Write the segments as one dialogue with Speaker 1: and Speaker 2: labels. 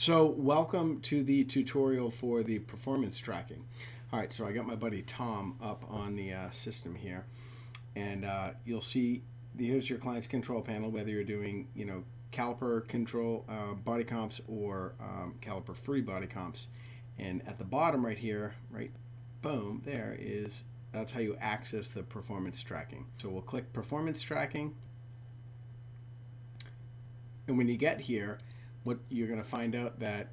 Speaker 1: So welcome to the tutorial for the performance tracking. All right, so I got my buddy Tom up on the system here, and you'll see here's your client's control panel, whether you're doing caliper control body comps or caliper free body comps. And at the bottom right here, right, boom, that's how you access the performance tracking. So we'll click performance tracking, and when you get here, what you're going to find out that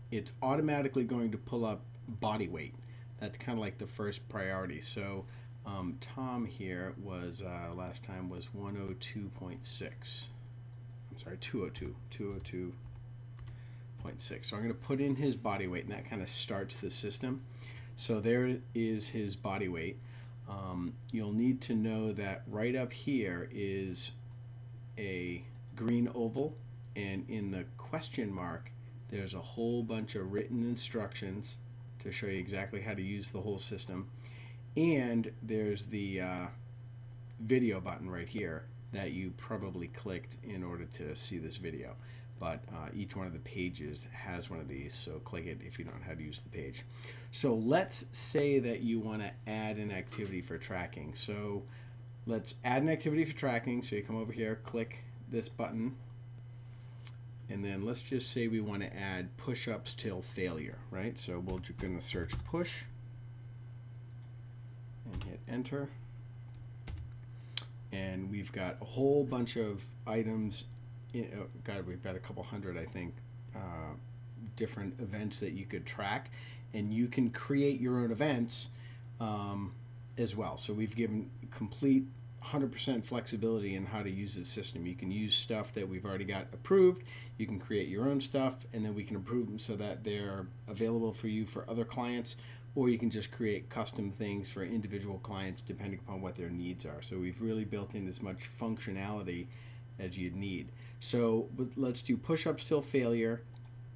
Speaker 1: it's automatically going to pull up body weight. That's kind of like the first priority. So Tom here was last time was 102.6. I'm sorry, 202.6. So I'm going to put in his body weight, and that kind of starts the system. So there is his body weight. You'll need to know that right up here is a green oval, and in the question mark there's a whole bunch of written instructions to show you exactly how to use the whole system, and there's the video button right here that you probably clicked in order to see this video, but each one of the pages has one of these, so click it if you don't know how to use the page. So let's say that you want to add an activity for tracking. So let's add an activity for tracking. So you come over here, click this button, and then let's just say we want to add push-ups till failure, right? So we're going to search push and hit enter. And we've got a whole bunch of items. We've got a couple hundred, I think, different events that you could track. And you can create your own events as well. So we've given complete 100% flexibility in how to use the system. You can use stuff that we've already got approved. You can create your own stuff, and then we can approve them so that they're available for you for other clients, or you can just create custom things for individual clients depending upon what their needs are. So we've really built in as much functionality as you'd need. So let's do push-ups till failure.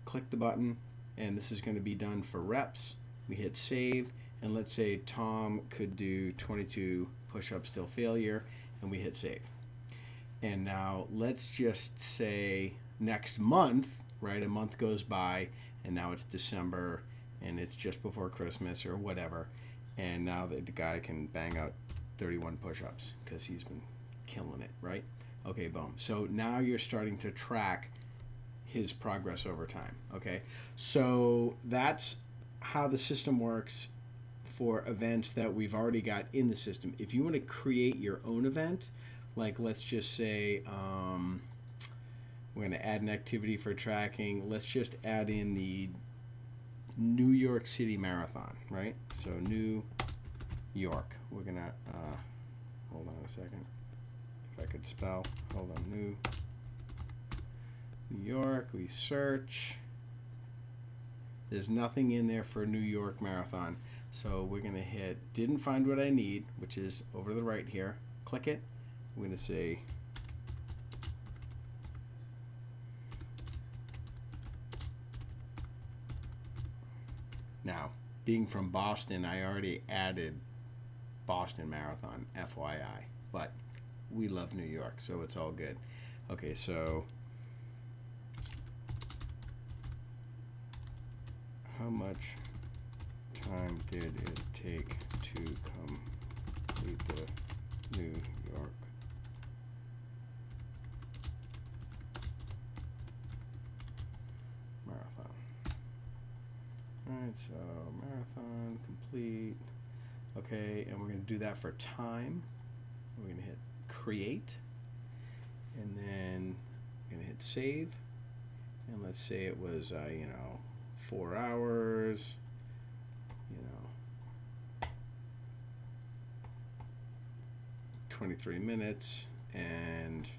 Speaker 1: Click the button, and this is going to be done for reps. We hit save, and let's say Tom could do 22 push-ups till failure, and we hit save. And now let's just say next month, right? A month goes by, and now it's December, and it's just before Christmas or whatever, and now the guy can bang out 31 push-ups because he's been killing it, right? Okay, boom. So now you're starting to track his progress over time, okay? So that's how the system works for events that we've already got in the system. If you want to create your own event, like let's just say we're going to add an activity for tracking. Let's just add in the New York City Marathon, right? So New York. We're going to, hold on a second. If I could spell, hold on, New York. We search. There's nothing in there for New York Marathon. So we're going to hit didn't find what I need, which is over to the right here. Click it. We're going to say now, being from Boston, I already added Boston Marathon, FYI, but we love New York, so it's all good. Okay, so how much time did it take to complete the New York Marathon? All right, so marathon complete. Okay, and we're going to do that for time. We're going to hit create, and then we're going to hit save. And let's say it was 4 hours. 23 minutes and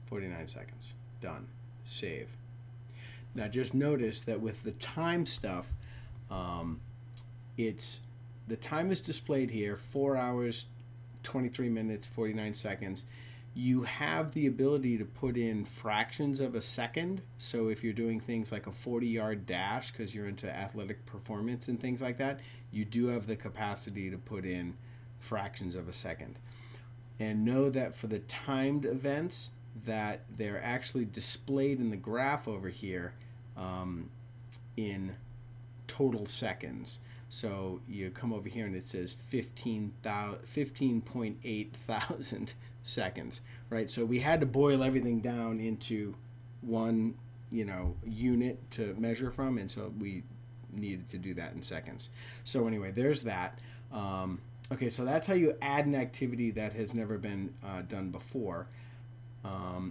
Speaker 1: 49 seconds. Done. Save. Now just notice that with the time stuff, the time is displayed here, 4 hours, 23 minutes, 49 seconds. You have the ability to put in fractions of a second. So if you're doing things like a 40-yard dash, because you're into athletic performance and things like that, you do have the capacity to put in fractions of a second. And know that for the timed events, that they're actually displayed in the graph over here in total seconds. So you come over here and it says 15.8 thousand seconds, right? So we had to boil everything down into one, unit to measure from, and so we needed to do that in seconds. So anyway, there's that. Okay, so that's how you add an activity that has never been done before.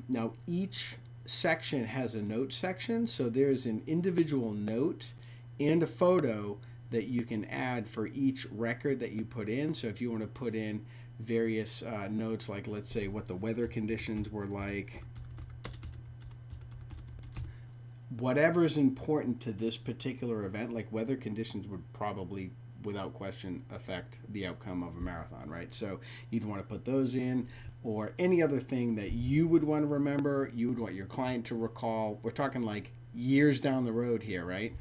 Speaker 1: Now each section has a note section, so there's an individual note and a photo that you can add for each record that you put in. So if you want to put in various notes, like let's say what the weather conditions were like, whatever's important to this particular event, like weather conditions would probably, without question, affect the outcome of a marathon, right? So you'd want to put those in, or any other thing that you would want to remember, you would want your client to recall. We're talking like years down the road here, right?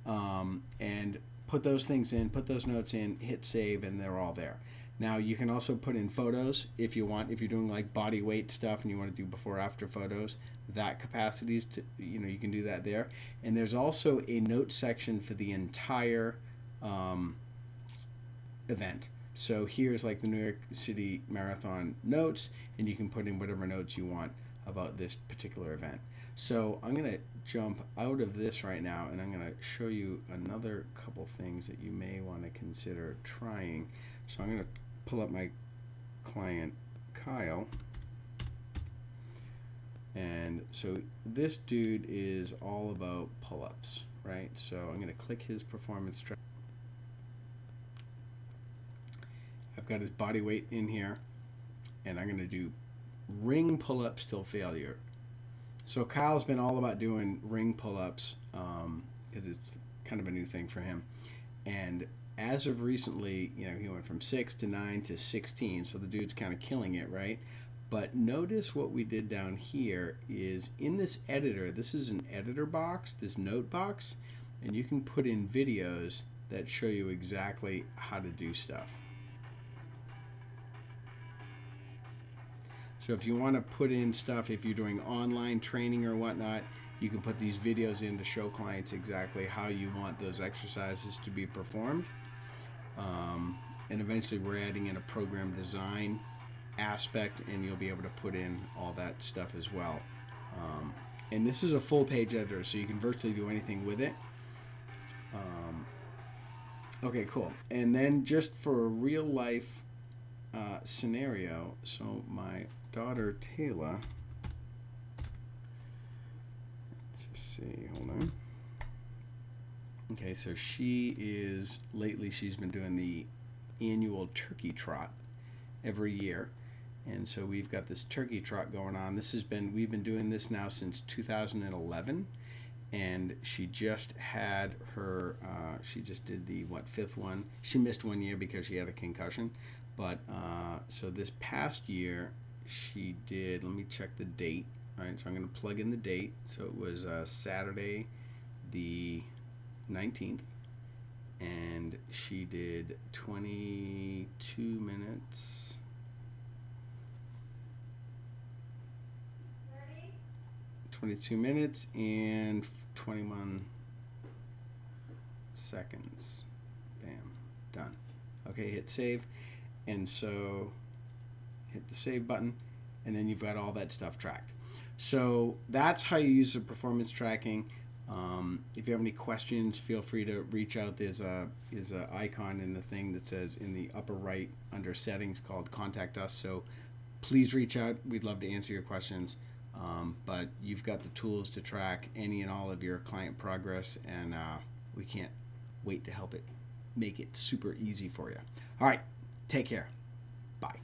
Speaker 1: And put those things in, put those notes in, hit save, and they're all there. Now you can also put in photos if you want. If you're doing like body weight stuff and you want to do before after photos, that capacity is to, you can do that there. And there's also a note section for the entire event. So here's like the New York City Marathon notes, and you can put in whatever notes you want about this particular event. So I'm going to jump out of this right now, and I'm going to show you another couple things that you may want to consider trying. So I'm going to pull up my client Kyle, and so this dude is all about pull-ups, right? So I'm going to click his performance track. I've got his body weight in here, and I'm going to do ring pull-ups till failure. So Kyle's been all about doing ring pull-ups because it's kind of a new thing for him. And as of recently, he went from 6 to 9 to 16. So the dude's kind of killing it, right? But notice what we did down here is in this editor, this is an editor box, this note box, and you can put in videos that show you exactly how to do stuff. So if you want to put in stuff, if you're doing online training or whatnot, you can put these videos in to show clients exactly how you want those exercises to be performed. And eventually we're adding in a program design aspect, and you'll be able to put in all that stuff as well. And this is a full page editor, so you can virtually do anything with it. Okay, cool. And then just for a real life scenario, so my daughter Taylor, let's just see, hold on. Okay, so lately she's been doing the annual turkey trot every year. And so we've got this turkey trot going on. We've been doing this now since 2011. And she just had her, she just did the, fifth one. She missed 1 year because she had a concussion. But, so this past year, she did, let me check the date. All right, so I'm going to plug in the date. So it was Saturday the 19th. And she did 22 minutes. 22 minutes and 21 seconds. Bam, done. Okay, hit save. And so hit the save button, and then you've got all that stuff tracked. So that's how you use the performance tracking. If you have any questions, feel free to reach out. There's a icon in the thing that says in the upper right under settings called Contact Us. So please reach out. We'd love to answer your questions. But you've got the tools to track any and all of your client progress, and we can't wait to help make it super easy for you. All right, take care. Bye.